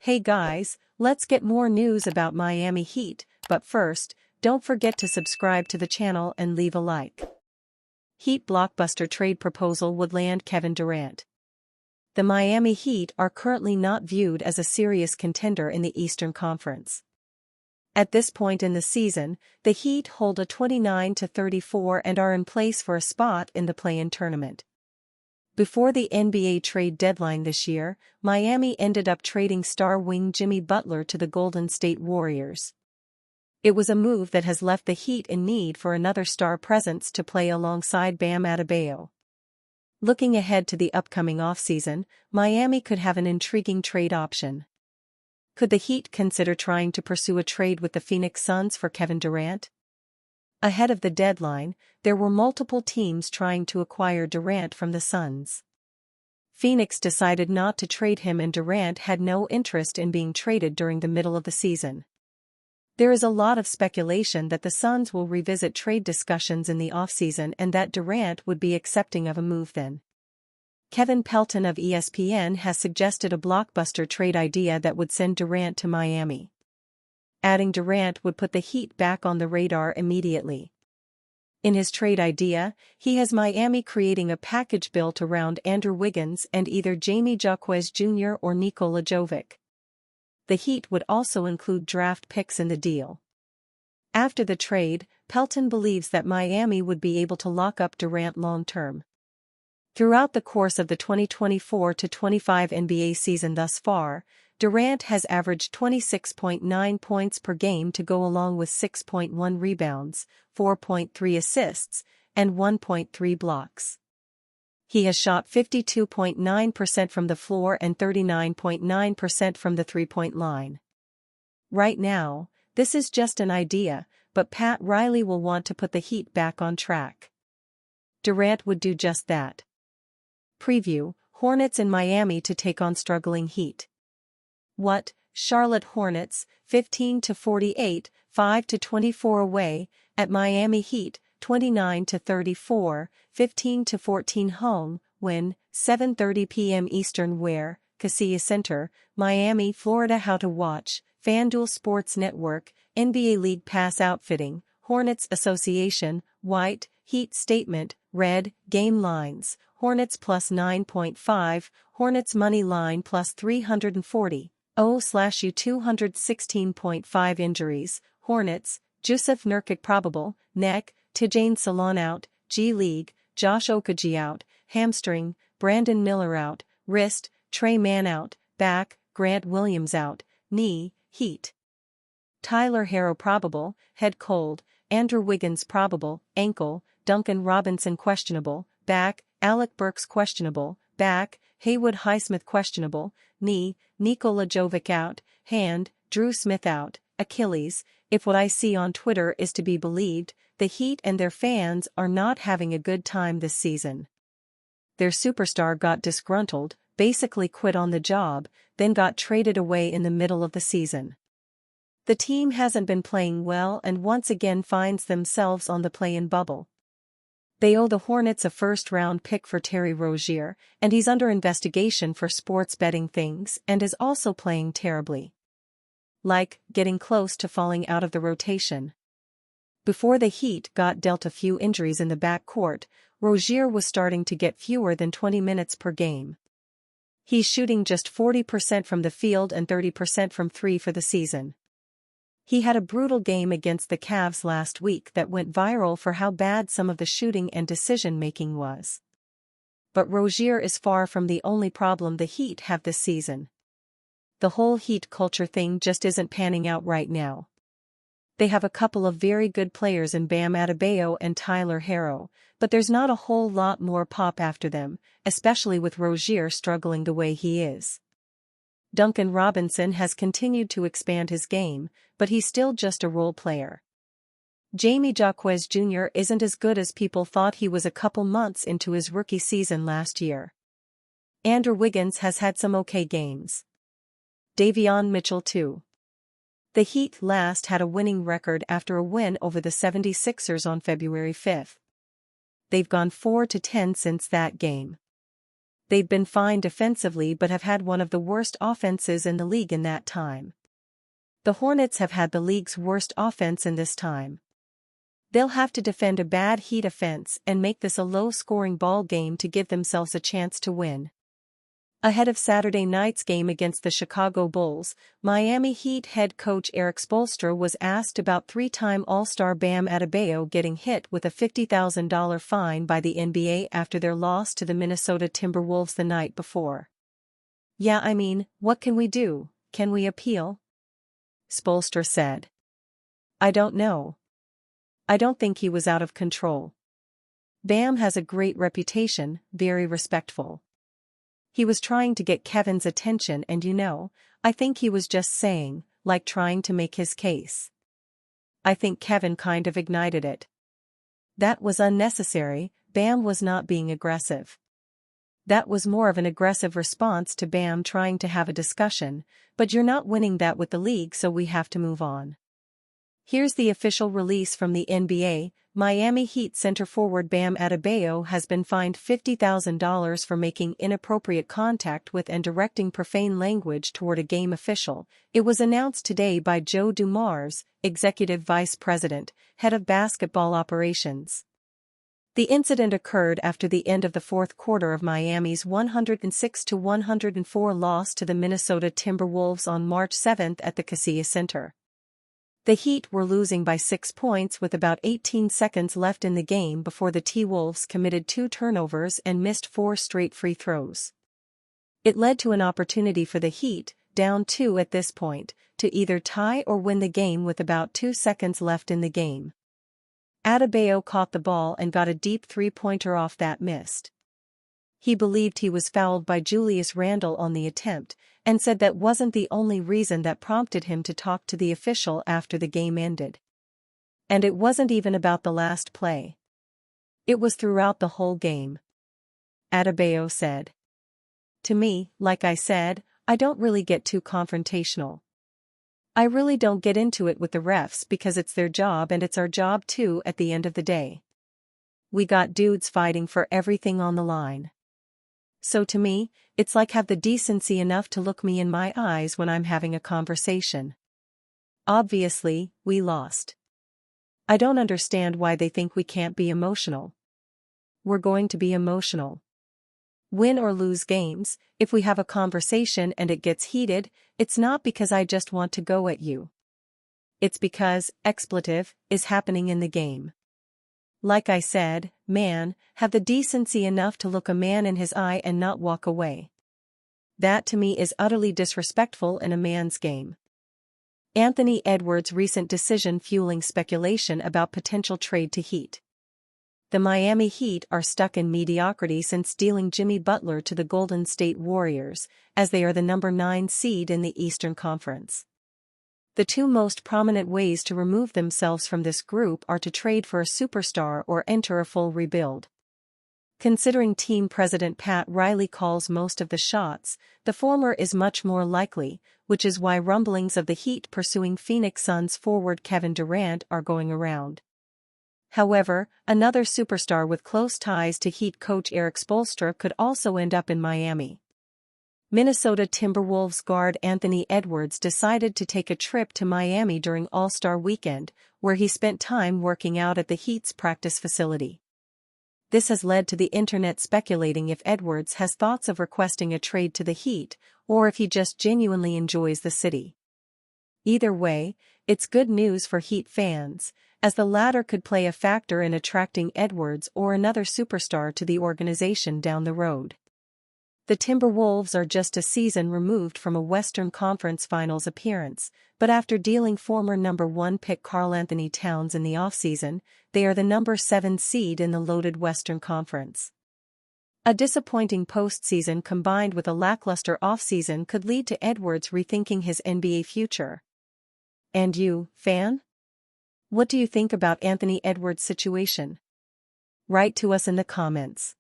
Hey guys, let's get more news about Miami Heat, but first, don't forget to subscribe to the channel and leave a like. Heat blockbuster trade proposal would land Kevin Durant. The Miami Heat are currently not viewed as a serious contender in the Eastern Conference. At this point in the season, the Heat hold a 29-34 and are in place for a spot in the play-in tournament. Before the NBA trade deadline this year, Miami ended up trading star wing Jimmy Butler to the Golden State Warriors. It was a move that has left the Heat in need for another star presence to play alongside Bam Adebayo. Looking ahead to the upcoming offseason, Miami could have an intriguing trade option. Could the Heat consider trying to pursue a trade with the Phoenix Suns for Kevin Durant? Ahead of the deadline, there were multiple teams trying to acquire Durant from the Suns. Phoenix decided not to trade him, and Durant had no interest in being traded during the middle of the season. There is a lot of speculation that the Suns will revisit trade discussions in the offseason and that Durant would be accepting of a move then. Kevin Pelton of ESPN has suggested a blockbuster trade idea that would send Durant to Miami. Adding Durant would put the Heat back on the radar immediately. In his trade idea, he has Miami creating a package built around Andrew Wiggins and either Jamie Jaquez Jr. or Nikola Jovic. The Heat would also include draft picks in the deal. After the trade, Pelton believes that Miami would be able to lock up Durant long-term. Throughout the course of the 2024-25 NBA season thus far, Durant has averaged 26.9 points per game to go along with 6.1 rebounds, 4.3 assists, and 1.3 blocks. He has shot 52.9% from the floor and 39.9% from the three-point line. Right now, this is just an idea, but Pat Riley will want to put the Heat back on track. Durant would do just that. Preview: Hornets in Miami to take on struggling Heat. What? Charlotte Hornets, 15-48, 5-24 away, at Miami Heat, 29-34, 15-14 home, win, 7:30 p.m. Eastern where, Casillas Center, Miami, Florida. How to watch, FanDuel Sports Network, NBA League Pass Outfitting, Hornets Association, White, Heat Statement, Red, Game Lines, Hornets plus 9.5, Hornets Money Line plus 340. U 216.5 injuries, Hornets, Jusuf Nurkic probable, neck, Tijane Salon out, G League, Josh Okogie out, hamstring, Brandon Miller out, wrist, Trey Mann out, back, Grant Williams out, knee, Heat. Tyler Herro probable, head cold, Andrew Wiggins probable, ankle, Duncan Robinson questionable, back, Alec Burks questionable, back, Haywood Highsmith questionable, knee, Nikola Jovic out, hand, Drew Smith out, Achilles. If what I see on Twitter is to be believed, the Heat and their fans are not having a good time this season. Their superstar got disgruntled, basically quit on the job, then got traded away in the middle of the season. The team hasn't been playing well and once again finds themselves on the play-in bubble. They owe the Hornets a first-round pick for Terry Rozier, and he's under investigation for sports betting things and is also playing terribly. Like, getting close to falling out of the rotation. Before the Heat got dealt a few injuries in the backcourt, Rozier was starting to get fewer than 20 minutes per game. He's shooting just 40% from the field and 30% from three for the season. He had a brutal game against the Cavs last week that went viral for how bad some of the shooting and decision-making was. But Rozier is far from the only problem the Heat have this season. The whole Heat culture thing just isn't panning out right now. They have a couple of very good players in Bam Adebayo and Tyler Herro, but there's not a whole lot more pop after them, especially with Rozier struggling the way he is. Duncan Robinson has continued to expand his game, but he's still just a role player. Jamie Jaquez Jr. isn't as good as people thought he was a couple months into his rookie season last year. Andrew Wiggins has had some okay games. Davion Mitchell too. The Heat last had a winning record after a win over the 76ers on February 5. They've gone 4-10 since that game. They've been fine defensively but have had one of the worst offenses in the league in that time. The Hornets have had the league's worst offense in this time. They'll have to defend a bad Heat offense and make this a low-scoring ball game to give themselves a chance to win. Ahead of Saturday night's game against the Chicago Bulls, Miami Heat head coach Erik Spoelstra was asked about three-time All-Star Bam Adebayo getting hit with a $50,000 fine by the NBA after their loss to the Minnesota Timberwolves the night before. "Yeah, I mean, what can we do? Can we appeal?" Spoelstra said. "I don't know. I don't think he was out of control. Bam has a great reputation, very respectful. He was trying to get Kevin's attention and I think he was just saying, like trying to make his case. I think Kevin kind of ignited it. That was unnecessary. Bam was not being aggressive. That was more of an aggressive response to Bam trying to have a discussion, but you're not winning that with the league, so we have to move on." Here's the official release from the NBA. Miami Heat center forward Bam Adebayo has been fined $50,000 for making inappropriate contact with and directing profane language toward a game official. It was announced today by Joe Dumars, Executive Vice President, Head of Basketball Operations. The incident occurred after the end of the fourth quarter of Miami's 106-104 loss to the Minnesota Timberwolves on March 7 at the Kaseya Center. The Heat were losing by 6 points with about 18 seconds left in the game before the T-Wolves committed 2 turnovers and missed 4 straight free throws. It led to an opportunity for the Heat, down 2 at this point, to either tie or win the game with about 2 seconds left in the game. Adebayo caught the ball and got a deep three-pointer off that missed. He believed he was fouled by Julius Randle on the attempt, and said that wasn't the only reason that prompted him to talk to the official after the game ended. And it wasn't even about the last play. It was throughout the whole game. Adebayo said. "To me, like I said, I don't really get too confrontational. I really don't get into it with the refs because it's their job and it's our job too at the end of the day. We got dudes fighting for everything on the line. So to me, it's like have the decency enough to look me in my eyes when I'm having a conversation. Obviously, we lost. I don't understand why they think we can't be emotional. We're going to be emotional. Win or lose games, if we have a conversation and it gets heated, it's not because I just want to go at you. It's because expletive is happening in the game. Like I said, man, have the decency enough to look a man in his eye and not walk away. That to me is utterly disrespectful in a man's game." Anthony Edwards' recent decision fueling speculation about potential trade to Heat. The Miami Heat are stuck in mediocrity since dealing Jimmy Butler to the Golden State Warriors, as they are the number 9 seed in the Eastern Conference. The two most prominent ways to remove themselves from this group are to trade for a superstar or enter a full rebuild. Considering team president Pat Riley calls most of the shots, the former is much more likely, which is why rumblings of the Heat pursuing Phoenix Suns forward Kevin Durant are going around. However, another superstar with close ties to Heat coach Erik Spoelstra could also end up in Miami. Minnesota Timberwolves guard Anthony Edwards decided to take a trip to Miami during All-Star Weekend, where he spent time working out at the Heat's practice facility. This has led to the internet speculating if Edwards has thoughts of requesting a trade to the Heat, or if he just genuinely enjoys the city. Either way, it's good news for Heat fans, as the latter could play a factor in attracting Edwards or another superstar to the organization down the road. The Timberwolves are just a season removed from a Western Conference Finals appearance, but after dealing former number 1 pick Karl-Anthony Towns in the offseason, they are the number 7 seed in the loaded Western Conference. A disappointing postseason combined with a lackluster offseason could lead to Edwards rethinking his NBA future. And you, fan? What do you think about Anthony Edwards' situation? Write to us in the comments.